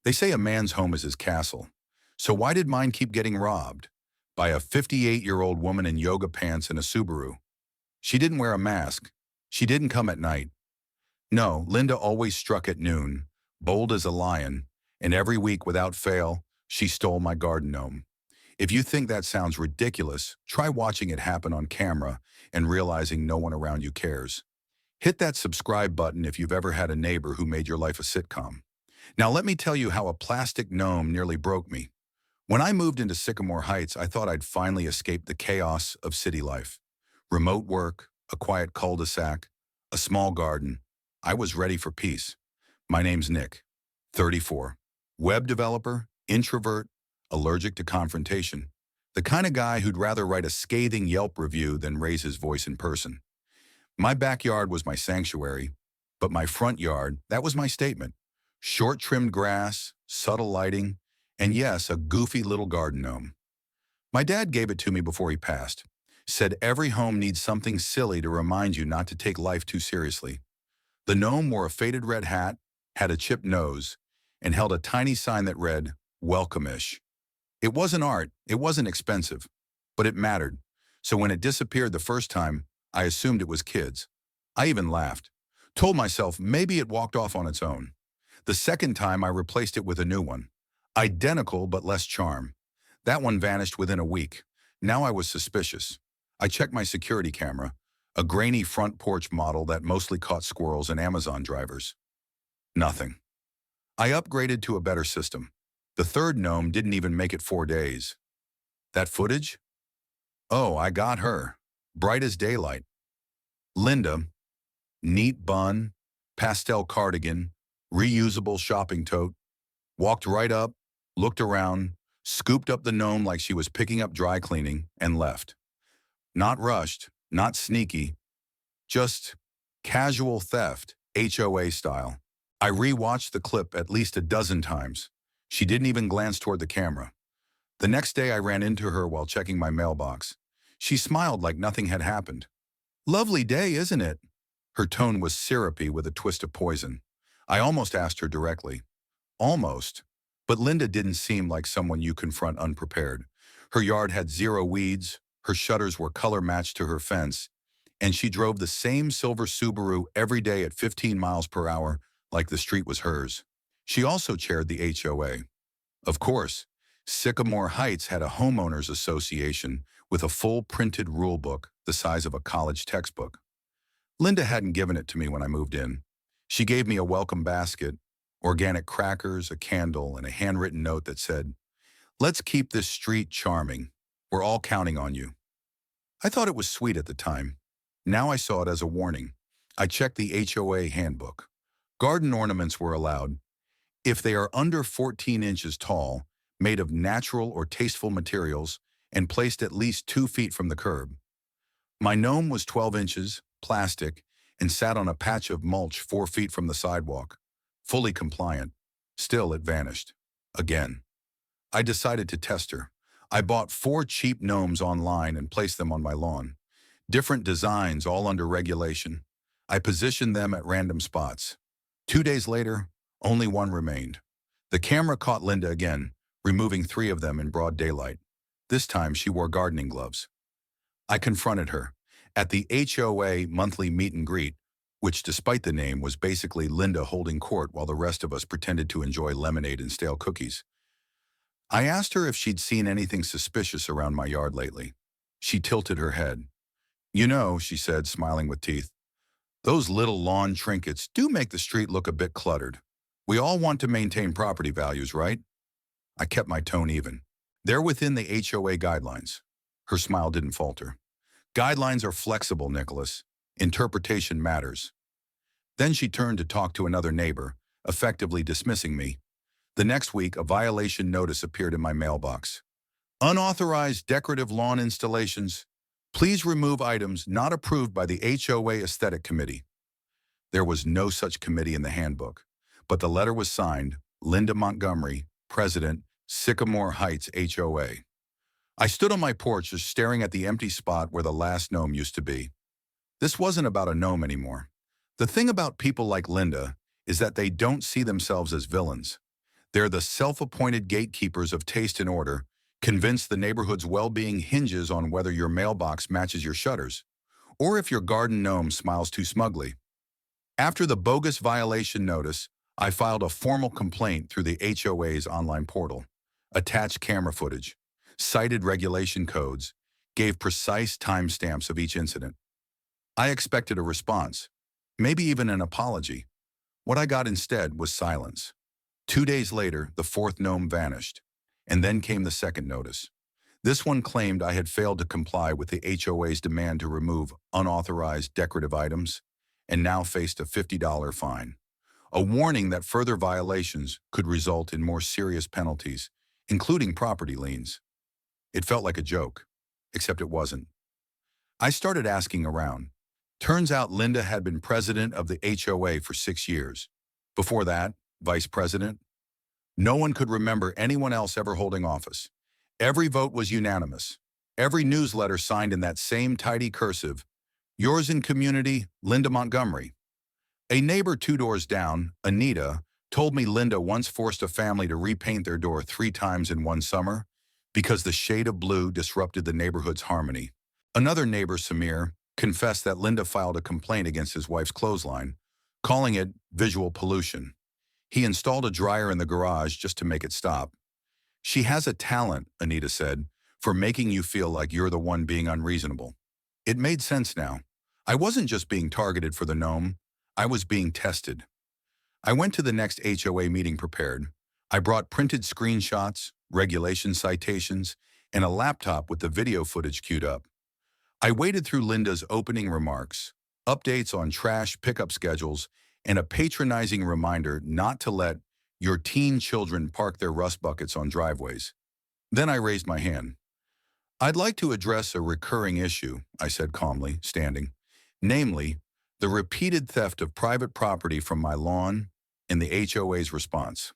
They say a man's home is his castle. So why did mine keep getting robbed? By a 58-year-old woman in yoga pants and a Subaru. She didn't wear a mask. She didn't come at night. No, Linda always struck at noon, bold as a lion, and every week without fail, she stole my garden gnome. If you think that sounds ridiculous, try watching it happen on camera and realizing no one around you cares. Hit that subscribe button if you've ever had a neighbor who made your life a sitcom. Now let me tell you how a plastic gnome nearly broke me. When I moved into Sycamore Heights, I thought I'd finally escaped the chaos of city life. Remote work, a quiet cul-de-sac, a small garden. I was ready for peace. My name's Nick, 34. Web developer, introvert, allergic to confrontation. The kind of guy who'd rather write a scathing Yelp review than raise his voice in person. My backyard was my sanctuary, but my front yard, that was my statement. Short-trimmed grass, subtle lighting, and yes, a goofy little garden gnome. My dad gave it to me before he passed. Said every home needs something silly to remind you not to take life too seriously. The gnome wore a faded red hat, had a chipped nose, and held a tiny sign that read, "Welcome-ish." It wasn't art, it wasn't expensive, but it mattered. So when it disappeared the first time, I assumed it was kids. I even laughed. Told myself maybe it walked off on its own. The second time I replaced it with a new one. Identical but less charm. That one vanished within a week. Now I was suspicious. I checked my security camera, a grainy front porch model that mostly caught squirrels and Amazon drivers. Nothing. I upgraded to a better system. The third gnome didn't even make it 4 days. That footage? Oh, I got her. Bright as daylight. Linda, neat bun, pastel cardigan, reusable shopping tote, walked right up, looked around, scooped up the gnome like she was picking up dry cleaning, and left. Not rushed, not sneaky, just casual theft, HOA style. I re-watched the clip at least a dozen times. She didn't even glance toward the camera. The next day I ran into her while checking my mailbox. She smiled like nothing had happened. "Lovely day, isn't it?" Her tone was syrupy with a twist of poison. I almost asked her directly. Almost. But Linda didn't seem like someone you confront unprepared. Her yard had 0 weeds, her shutters were color-matched to her fence, and she drove the same silver Subaru every day at 15 miles per hour like the street was hers. She also chaired the HOA. Of course, Sycamore Heights had a homeowners association with a full printed rule book the size of a college textbook. Linda hadn't given it to me when I moved in. She gave me a welcome basket, organic crackers, a candle, and a handwritten note that said, "Let's keep this street charming. We're all counting on you." I thought it was sweet at the time. Now I saw it as a warning. I checked the HOA handbook. Garden ornaments were allowed if they are under 14 inches tall, made of natural or tasteful materials, and placed at least 2 feet from the curb. My gnome was 12 inches, plastic, and sat on a patch of mulch 4 feet from the sidewalk. Fully compliant. Still, it vanished. Again. I decided to test her. I bought 4 cheap gnomes online and placed them on my lawn. Different designs, all under regulation. I positioned them at random spots. 2 days later, only one remained. The camera caught Linda again, removing 3 of them in broad daylight. This time she wore gardening gloves. I confronted her. At the HOA monthly meet and greet, which despite the name was basically Linda holding court while the rest of us pretended to enjoy lemonade and stale cookies. I asked her if she'd seen anything suspicious around my yard lately. She tilted her head. "You know," she said, smiling with teeth, "those little lawn trinkets do make the street look a bit cluttered. We all want to maintain property values, right?" I kept my tone even. "They're within the HOA guidelines." Her smile didn't falter. "Guidelines are flexible, Nicholas. Interpretation matters." Then she turned to talk to another neighbor, effectively dismissing me. The next week, a violation notice appeared in my mailbox. "Unauthorized decorative lawn installations. Please remove items not approved by the HOA Aesthetic Committee." There was no such committee in the handbook, but the letter was signed, Linda Montgomery, President, Sycamore Heights HOA. I stood on my porch just staring at the empty spot where the last gnome used to be. This wasn't about a gnome anymore. The thing about people like Linda is that they don't see themselves as villains. They're the self-appointed gatekeepers of taste and order, convinced the neighborhood's well-being hinges on whether your mailbox matches your shutters, or if your garden gnome smiles too smugly. After the bogus violation notice, I filed a formal complaint through the HOA's online portal, attached camera footage, cited regulation codes, gave precise timestamps of each incident. I expected a response, maybe even an apology. What I got instead was silence. 2 days later, the fourth gnome vanished, and then came the second notice. This one claimed I had failed to comply with the HOA's demand to remove unauthorized decorative items, and now faced a $50 fine. A warning that further violations could result in more serious penalties, including property liens. It felt like a joke, except it wasn't. I started asking around. Turns out Linda had been president of the HOA for 6 years. Before that, vice president. No one could remember anyone else ever holding office. Every vote was unanimous. Every newsletter signed in that same tidy cursive, "Yours in community, Linda Montgomery." A neighbor 2 doors down, Anita, told me Linda once forced a family to repaint their door 3 times in one summer because the shade of blue disrupted the neighborhood's harmony. Another neighbor, Samir, confessed that Linda filed a complaint against his wife's clothesline, calling it visual pollution. He installed a dryer in the garage just to make it stop. "She has a talent," Anita said, "for making you feel like you're the one being unreasonable." It made sense now. I wasn't just being targeted for the gnome, I was being tested. I went to the next HOA meeting prepared. I brought printed screenshots, regulation citations, and a laptop with the video footage queued up. I waded through Linda's opening remarks, updates on trash pickup schedules, and a patronizing reminder not to let your teen children park their rust buckets on driveways. Then I raised my hand. "I'd like to address a recurring issue," I said calmly, standing. "Namely, the repeated theft of private property from my lawn and the HOA's response."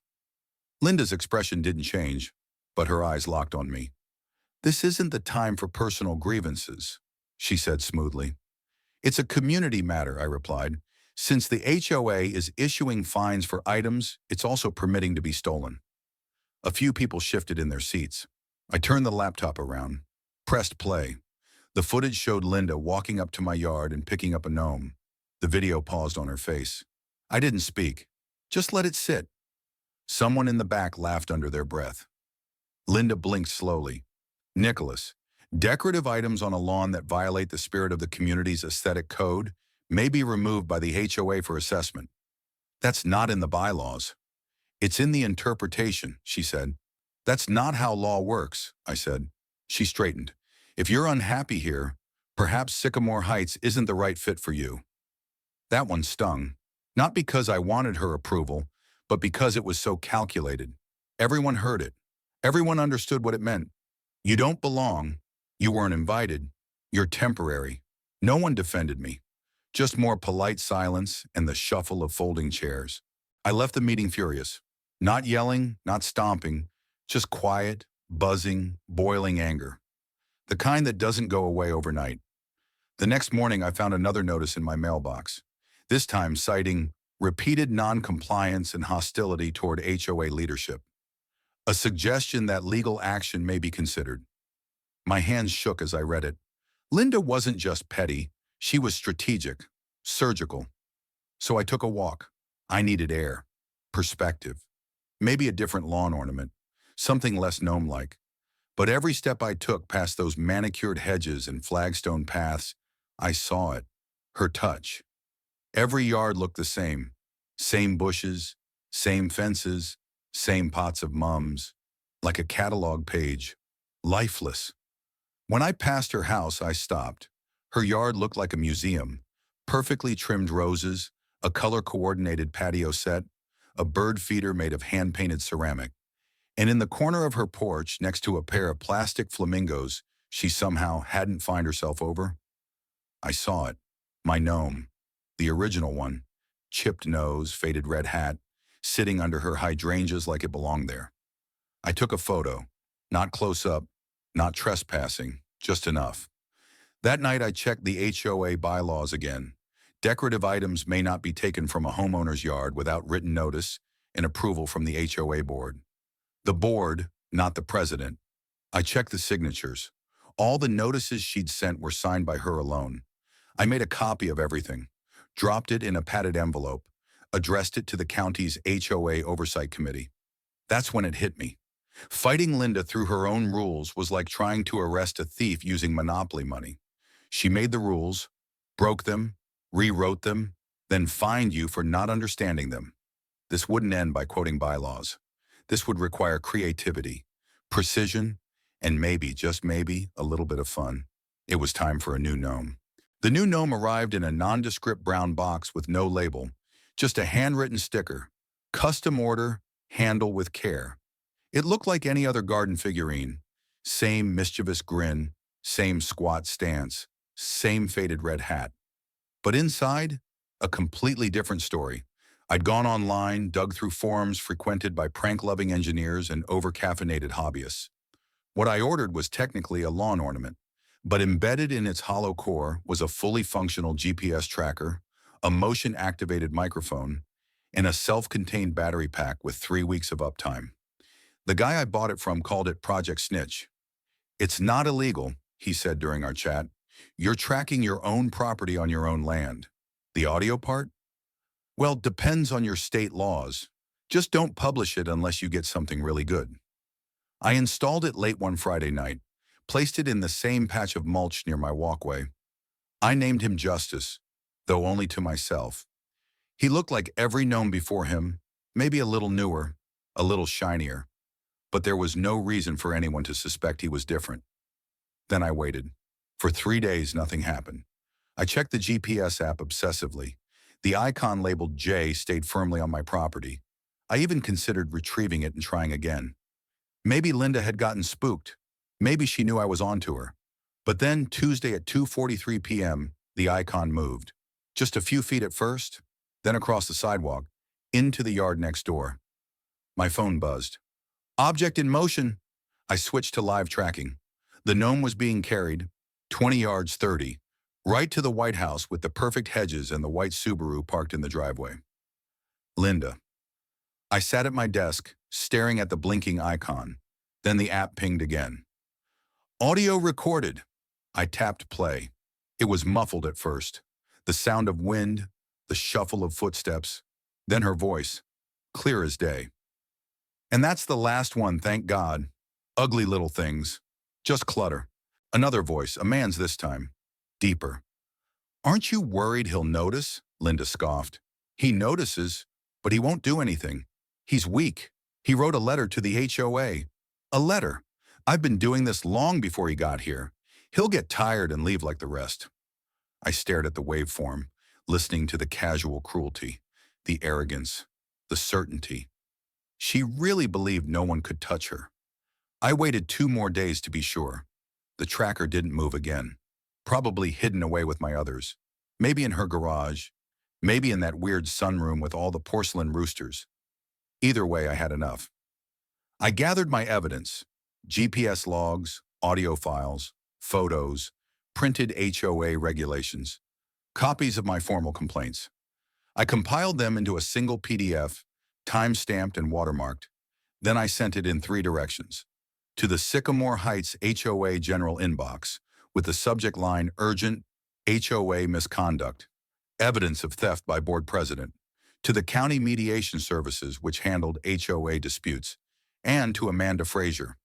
Linda's expression didn't change, but her eyes locked on me. "This isn't the time for personal grievances," she said smoothly. "It's a community matter," I replied. "Since the HOA is issuing fines for items, it's also permitting to be stolen." A few people shifted in their seats. I turned the laptop around, pressed play. The footage showed Linda walking up to my yard and picking up a gnome. The video paused on her face. I didn't speak. Just let it sit. Someone in the back laughed under their breath. Linda blinked slowly. "Nicholas, decorative items on a lawn that violate the spirit of the community's aesthetic code may be removed by the HOA for assessment. That's not in the bylaws. It's in the interpretation," she said. "That's not how law works," I said. She straightened. "If you're unhappy here, perhaps Sycamore Heights isn't the right fit for you." That one stung. Not because I wanted her approval, but because it was so calculated. Everyone heard it. Everyone understood what it meant. You don't belong. You weren't invited. You're temporary. No one defended me. Just more polite silence and the shuffle of folding chairs. I left the meeting furious. Not yelling, not stomping, just quiet, buzzing, boiling anger. The kind that doesn't go away overnight. The next morning, I found another notice in my mailbox, this time citing repeated non-compliance and hostility toward HOA leadership. A suggestion that legal action may be considered. My hands shook as I read it. Linda wasn't just petty, she was strategic, surgical. So I took a walk. I needed air, perspective, maybe a different lawn ornament, something less gnome-like. But every step I took past those manicured hedges and flagstone paths, I saw it, her touch. Every yard looked the same bushes, same fences, same pots of mums, like a catalog page, lifeless. When I passed her house, I stopped. Her yard looked like a museum, perfectly trimmed roses, a color-coordinated patio set, a bird feeder made of hand-painted ceramic. And in the corner of her porch, next to a pair of plastic flamingos she somehow hadn't found herself over, I saw it, my gnome, the original one, chipped nose, faded red hat, sitting under her hydrangeas like it belonged there. I took a photo, not close up, not trespassing, just enough. That night I checked the HOA bylaws again. Decorative items may not be taken from a homeowner's yard without written notice, and approval from the HOA board. The board, not the president. I checked the signatures. All the notices she'd sent were signed by her alone. I made a copy of everything, dropped it in a padded envelope, addressed it to the county's HOA Oversight Committee. That's when it hit me. Fighting Linda through her own rules was like trying to arrest a thief using Monopoly money. She made the rules, broke them, rewrote them, then fined you for not understanding them. This wouldn't end by quoting bylaws. This would require creativity, precision, and maybe, just maybe, a little bit of fun. It was time for a new gnome. The new gnome arrived in a nondescript brown box with no label, just a handwritten sticker, custom order, handle with care. It looked like any other garden figurine. Same mischievous grin, same squat stance, same faded red hat. But inside, a completely different story. I'd gone online, dug through forums frequented by prank-loving engineers and over-caffeinated hobbyists. What I ordered was technically a lawn ornament, but embedded in its hollow core was a fully functional GPS tracker, a motion-activated microphone, and a self-contained battery pack with 3 weeks of uptime. The guy I bought it from called it Project Snitch. "It's not illegal," he said during our chat. "You're tracking your own property on your own land. The audio part? Well, depends on your state laws. Just don't publish it unless you get something really good." I installed it late one Friday night, placed it in the same patch of mulch near my walkway. I named him Justice, though only to myself. He looked like every gnome before him, maybe a little newer, a little shinier, but there was no reason for anyone to suspect he was different. Then I waited. For 3 days, nothing happened. I checked the GPS app obsessively. The icon labeled J stayed firmly on my property. I even considered retrieving it and trying again. Maybe Linda had gotten spooked. Maybe she knew I was onto her. But then, Tuesday at 2:43 p.m., the icon moved. Just a few feet at first, then across the sidewalk, into the yard next door. My phone buzzed. "Object in motion." I switched to live tracking. The gnome was being carried, 20 yards 30, right to the White House with the perfect hedges and the white Subaru parked in the driveway. Linda. I sat at my desk, staring at the blinking icon. Then the app pinged again. "Audio recorded." I tapped play. It was muffled at first. The sound of wind, the shuffle of footsteps, then her voice, clear as day. "And that's the last one, thank God. Ugly little things. Just clutter." Another voice, a man's this time. Deeper. "Aren't you worried he'll notice?" Linda scoffed. "He notices, but he won't do anything. He's weak. He wrote a letter to the HOA. A letter. I've been doing this long before he got here. He'll get tired and leave like the rest." I stared at the waveform, listening to the casual cruelty, the arrogance, the certainty. She really believed no one could touch her. I waited 2 more days to be sure. The tracker didn't move again. Probably hidden away with my others. Maybe in her garage. Maybe in that weird sunroom with all the porcelain roosters. Either way, I had enough. I gathered my evidence. GPS logs, audio files, photos, printed HOA regulations, copies of my formal complaints. I compiled them into a single PDF, time-stamped and watermarked. Then I sent it in 3 directions. To the Sycamore Heights HOA General Inbox, with the subject line Urgent HOA Misconduct, Evidence of Theft by Board President, to the County Mediation Services, which handled HOA disputes, and to Amanda Frazier.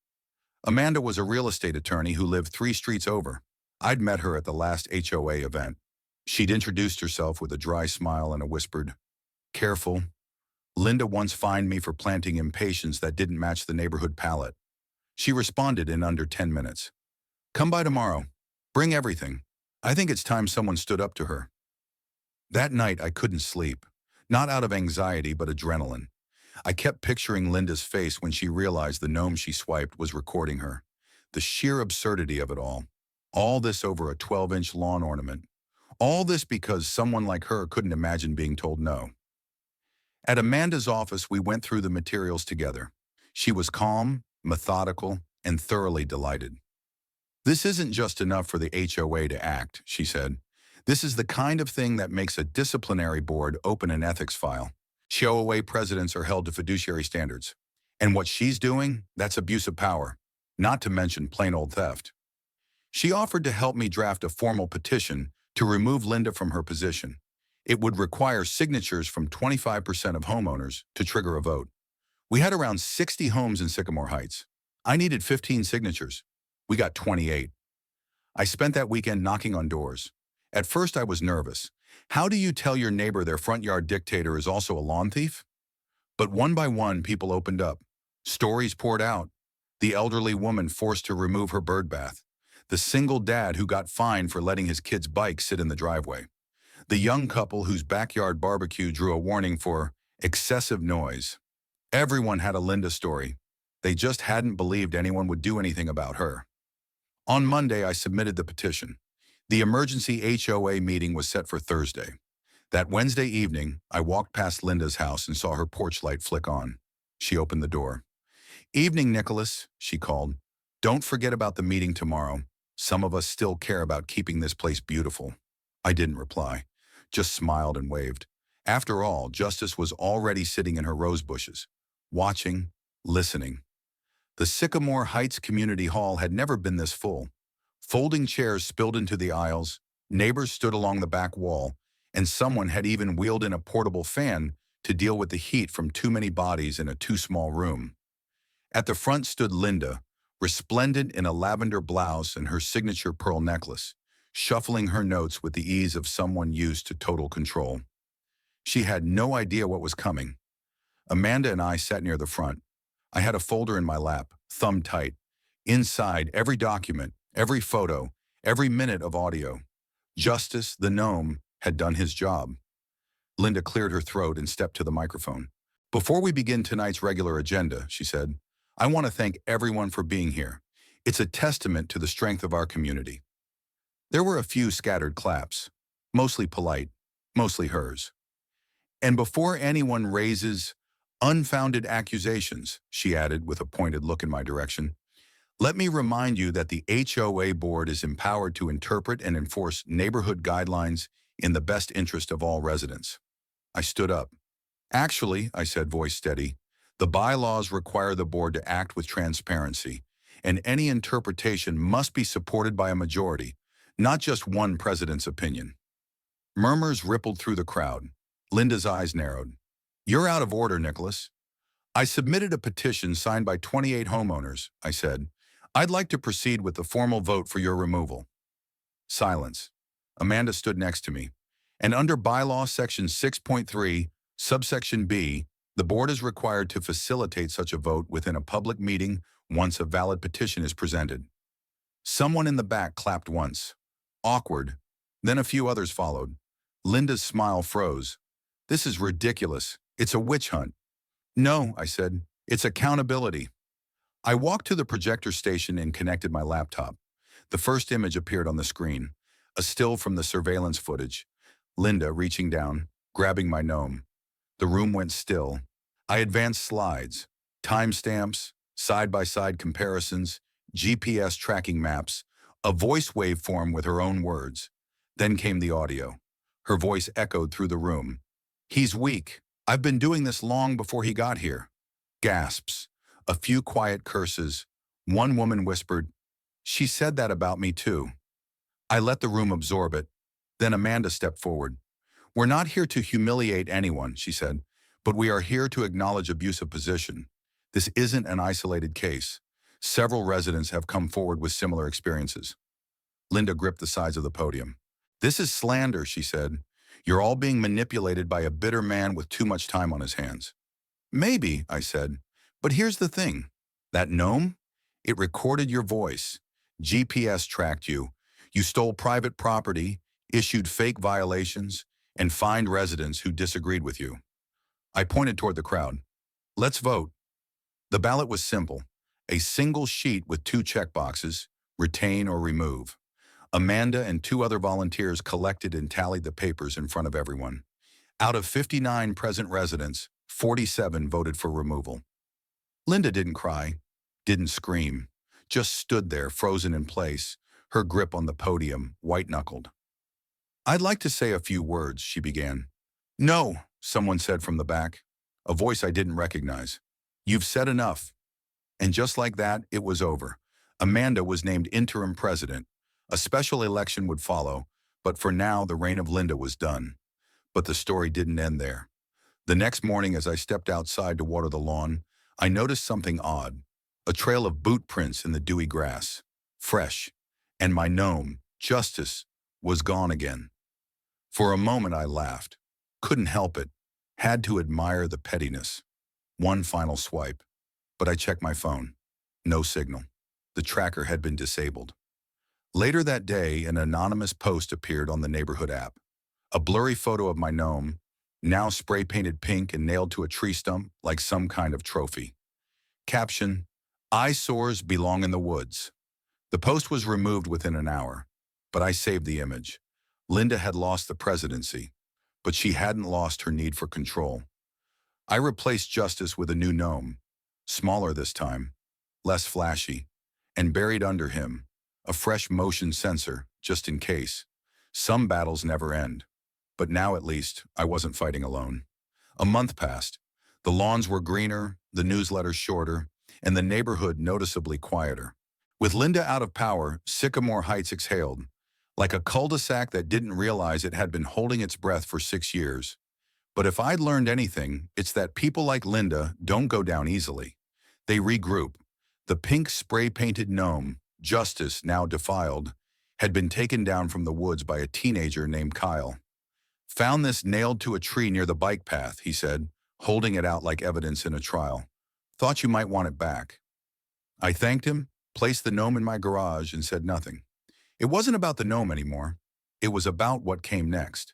Amanda was a real estate attorney who lived 3 streets over. I'd met her at the last HOA event. She'd introduced herself with a dry smile and a whispered, "Careful. Linda once fined me for planting impatiens that didn't match the neighborhood palette." She responded in under 10 minutes. "Come by tomorrow. Bring everything." I think it's time someone stood up to her. That night, I couldn't sleep. Not out of anxiety, but adrenaline. I kept picturing Linda's face when she realized the gnome she swiped was recording her. The sheer absurdity of it all. All this over a 12-inch lawn ornament. All this because someone like her couldn't imagine being told no. At Amanda's office, we went through the materials together. She was calm, methodical, and thoroughly delighted. "This isn't just enough for the HOA to act," she said. "This is the kind of thing that makes a disciplinary board open an ethics file. HOA presidents are held to fiduciary standards. And what she's doing, that's abuse of power, not to mention plain old theft. She offered to help me draft a formal petition to remove Linda from her position. It would require signatures from 25% of homeowners to trigger a vote. We had around 60 homes in Sycamore Heights. I needed 15 signatures. We got 28. I spent that weekend knocking on doors. At first I was nervous. How do you tell your neighbor their front yard dictator is also a lawn thief? But one by one, people opened up. Stories poured out. The elderly woman forced to remove her bird bath. The single dad who got fined for letting his kid's bike sit in the driveway. The young couple whose backyard barbecue drew a warning for excessive noise. Everyone had a Linda story. They just hadn't believed anyone would do anything about her. On Monday, I submitted the petition. The emergency HOA meeting was set for Thursday. That Wednesday evening, I walked past Linda's house and saw her porch light flick on. She opened the door. "Evening, Nicholas," she called. "Don't forget about the meeting tomorrow. Some of us still care about keeping this place beautiful." I didn't reply, just smiled and waved. After all, Justice was already sitting in her rose bushes, watching, listening. The Sycamore Heights Community Hall had never been this full. Folding chairs spilled into the aisles, neighbors stood along the back wall, and someone had even wheeled in a portable fan to deal with the heat from too many bodies in a too small room. At the front stood Linda, resplendent in a lavender blouse and her signature pearl necklace, shuffling her notes with the ease of someone used to total control. She had no idea what was coming. Amanda and I sat near the front. I had a folder in my lap, thumb tight. Inside, every document, every photo, every minute of audio. Justice, the Gnome, had done his job. Linda cleared her throat and stepped to the microphone. "Before we begin tonight's regular agenda," she said, "I want to thank everyone for being here. It's a testament to the strength of our community." There were a few scattered claps, mostly polite, mostly hers. "And before anyone raises unfounded accusations," she added with a pointed look in my direction, "let me remind you that the HOA board is empowered to interpret and enforce neighborhood guidelines in the best interest of all residents." I stood up. "Actually," I said, voice steady, "the bylaws require the board to act with transparency, and any interpretation must be supported by a majority, not just one president's opinion." Murmurs rippled through the crowd. Linda's eyes narrowed. "You're out of order, Nicholas." "I submitted a petition signed by 28 homeowners," I said. "I'd like to proceed with the formal vote for your removal." Silence. Amanda stood next to me. "And under bylaw section 6.3, subsection B, the board is required to facilitate such a vote within a public meeting once a valid petition is presented." Someone in the back clapped once. Awkward. Then a few others followed. Linda's smile froze. "This is ridiculous. It's a witch hunt." "No," I said. "It's accountability." I walked to the projector station and connected my laptop. The first image appeared on the screen, a still from the surveillance footage. Linda reaching down, grabbing my gnome. The room went still. I advanced slides, timestamps, side-by-side comparisons, GPS tracking maps, a voice waveform with her own words. Then came the audio. Her voice echoed through the room. "He's weak. I've been doing this long before he got here." Gasps. A few quiet curses. One woman whispered, "She said that about me too." I let the room absorb it. Then Amanda stepped forward. "We're not here to humiliate anyone," she said, "but we are here to acknowledge abuse of position. This isn't an isolated case. Several residents have come forward with similar experiences." Linda gripped the sides of the podium. "This is slander," she said. "You're all being manipulated by a bitter man with too much time on his hands." "Maybe," I said. "But here's the thing. That gnome? It recorded your voice. GPS tracked you. You stole private property, issued fake violations, and fined residents who disagreed with you." I pointed toward the crowd. "Let's vote." The ballot was simple. A single sheet with 2 checkboxes, retain or remove. Amanda and 2 other volunteers collected and tallied the papers in front of everyone. Out of 59 present residents, 47 voted for removal. Linda didn't cry, didn't scream, just stood there frozen in place, her grip on the podium, white-knuckled. "I'd like to say a few words," she began. "No," someone said from the back, a voice I didn't recognize. You've said enough. And just like that, it was over. Amanda was named interim president. A special election would follow, but for now, the reign of Linda was done. But the story didn't end there. The next morning, as I stepped outside to water the lawn, I noticed something odd. A trail of boot prints in the dewy grass. Fresh. And my gnome, Justice, was gone again. For a moment I laughed. Couldn't help it. Had to admire the pettiness. One final swipe. But I checked my phone. No signal. The tracker had been disabled. Later that day, an anonymous post appeared on the neighborhood app. A blurry photo of my gnome, now spray-painted pink and nailed to a tree stump like some kind of trophy. Caption, "Eyesores belong in the woods." The post was removed within an hour, but I saved the image. Linda had lost the presidency, but she hadn't lost her need for control. I replaced Justice with a new gnome, smaller this time, less flashy, and buried under him a fresh motion sensor, just in case. Some battles never end. But now at least, I wasn't fighting alone. A month passed. The lawns were greener, the newsletters shorter, and the neighborhood noticeably quieter. With Linda out of power, Sycamore Heights exhaled, like a cul-de-sac that didn't realize it had been holding its breath for 6 years. But if I'd learned anything, it's that people like Linda don't go down easily. They regroup. The pink spray-painted gnome, Justice, now defiled, had been taken down from the woods by a teenager named Kyle. "Found this nailed to a tree near the bike path," he said, holding it out like evidence in a trial. "Thought you might want it back." I thanked him, placed the gnome in my garage, and said nothing. It wasn't about the gnome anymore. It was about what came next.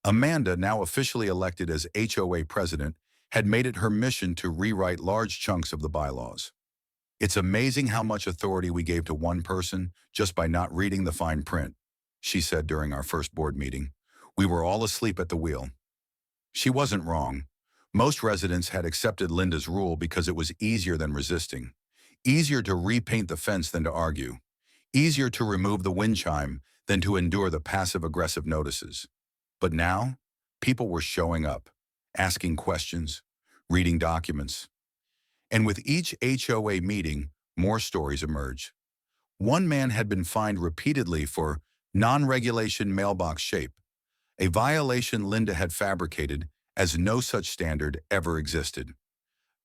Amanda, now officially elected as HOA president, had made it her mission to rewrite large chunks of the bylaws. "It's amazing how much authority we gave to one person just by not reading the fine print," she said during our first board meeting. We were all asleep at the wheel. She wasn't wrong. Most residents had accepted Linda's rule because it was easier than resisting. Easier to repaint the fence than to argue. Easier to remove the wind chime than to endure the passive-aggressive notices. But now, people were showing up, asking questions, reading documents. And with each HOA meeting, more stories emerged. One man had been fined repeatedly for non-regulation mailbox shape, a violation Linda had fabricated as no such standard ever existed.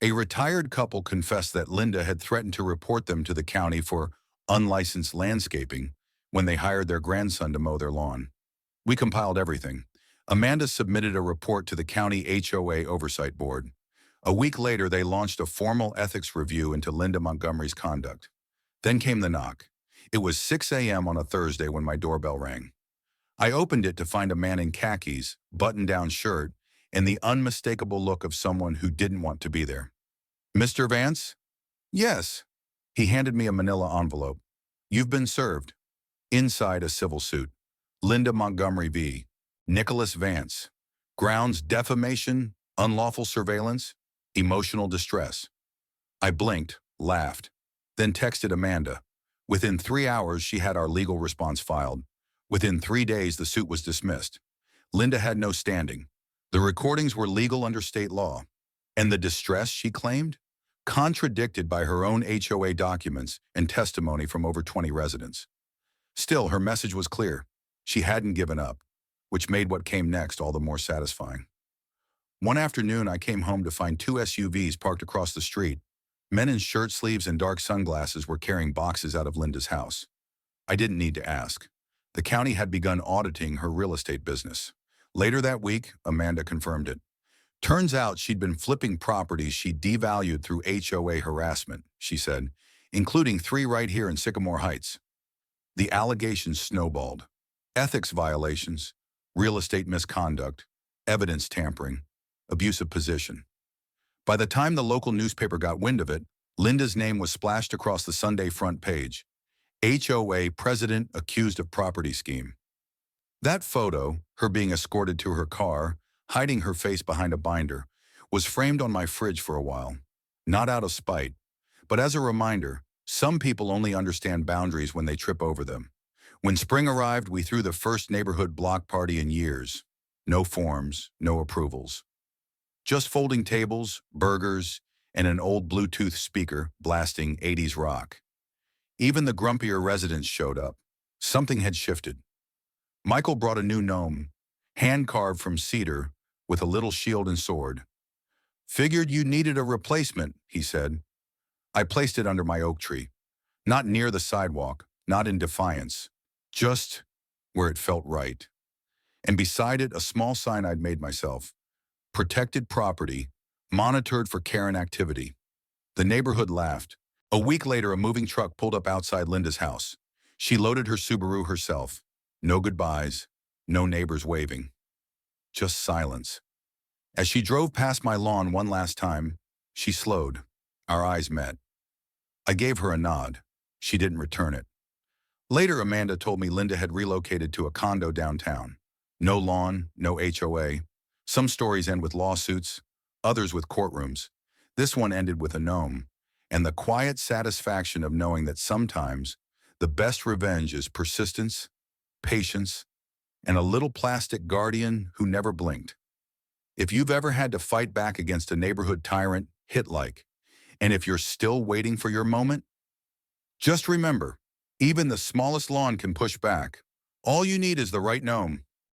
A retired couple confessed that Linda had threatened to report them to the county for unlicensed landscaping when they hired their grandson to mow their lawn. We compiled everything. Amanda submitted a report to the county HOA Oversight Board. A week later, they launched a formal ethics review into Linda Montgomery's conduct. Then came the knock. It was 6 a.m. on a Thursday when my doorbell rang. I opened it to find a man in khakis, button-down shirt, and the unmistakable look of someone who didn't want to be there. "Mr. Vance?" "Yes." He handed me a manila envelope. "You've been served." Inside, a civil suit. Linda Montgomery v. Nicholas Vance. Grounds: defamation, unlawful surveillance, emotional distress. I blinked, laughed, then texted Amanda. Within 3 hours, she had our legal response filed. Within 3 days, the suit was dismissed. Linda had no standing. The recordings were legal under state law. And the distress she claimed? Contradicted by her own HOA documents and testimony from over 20 residents. Still, her message was clear. She hadn't given up, which made what came next all the more satisfying. One afternoon, I came home to find 2 SUVs parked across the street. Men in shirt sleeves and dark sunglasses were carrying boxes out of Linda's house. I didn't need to ask. The county had begun auditing her real estate business. Later that week, Amanda confirmed it. Turns out she'd been flipping properties she devalued through HOA harassment, she said, including 3 right here in Sycamore Heights. The allegations snowballed. Ethics violations, real estate misconduct, evidence tampering, abusive position. By the time the local newspaper got wind of it, Linda's name was splashed across the Sunday front page. HOA president accused of property scheme. That photo, her being escorted to her car, hiding her face behind a binder, was framed on my fridge for a while. Not out of spite, but as a reminder, some people only understand boundaries when they trip over them. When spring arrived, we threw the first neighborhood block party in years. No forms, no approvals. Just folding tables, burgers, and an old Bluetooth speaker blasting 80s rock. Even the grumpier residents showed up. Something had shifted. Michael brought a new gnome, hand-carved from cedar, with a little shield and sword. Figured you needed a replacement, he said. I placed it under my oak tree. Not near the sidewalk, not in defiance. Just where it felt right. And beside it, a small sign I'd made myself. Protected property, monitored for care and activity. The neighborhood laughed. A week later, a moving truck pulled up outside Linda's house. She loaded her Subaru herself. No goodbyes, no neighbors waving. Just silence. As she drove past my lawn one last time, she slowed. Our eyes met. I gave her a nod. She didn't return it. Later, Amanda told me Linda had relocated to a condo downtown. No lawn, no HOA. Some stories end with lawsuits, others with courtrooms. This one ended with a gnome, and the quiet satisfaction of knowing that sometimes the best revenge is persistence, patience, and a little plastic guardian who never blinked. If you've ever had to fight back against a neighborhood tyrant, hit like. And if you're still waiting for your moment, just remember, even the smallest lawn can push back. All you need is the right gnome.